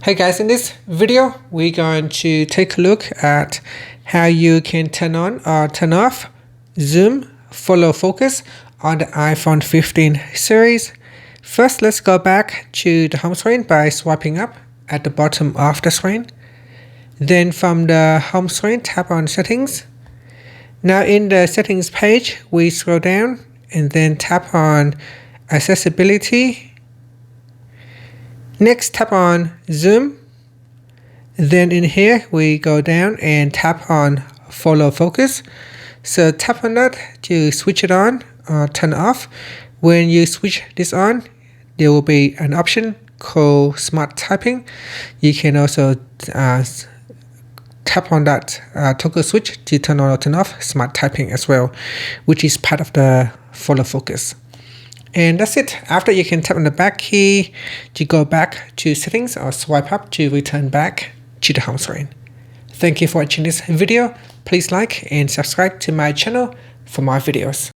Hey guys, in this video we're going to take a look at how you can turn on or turn off zoom follow focus on the iPhone 15 series. First, let's go back to the home screen by swiping up at the bottom of the screen. Then from the home screen, tap on settings. Now in the settings page, we scroll down and then tap on accessibility. Next, tap on zoom. Then in here, we go down and tap on follow focus. So tap on that to switch it on or turn off. When you switch this on, there will be an option called smart typing. You can also tap on that toggle switch to turn on or turn off smart typing as well, which is part of the follow focus. And that's it. After, you can tap on the back key to go back to settings or swipe up to return back to the home screen. Thank you for watching this video. Please like and subscribe to my channel for more videos.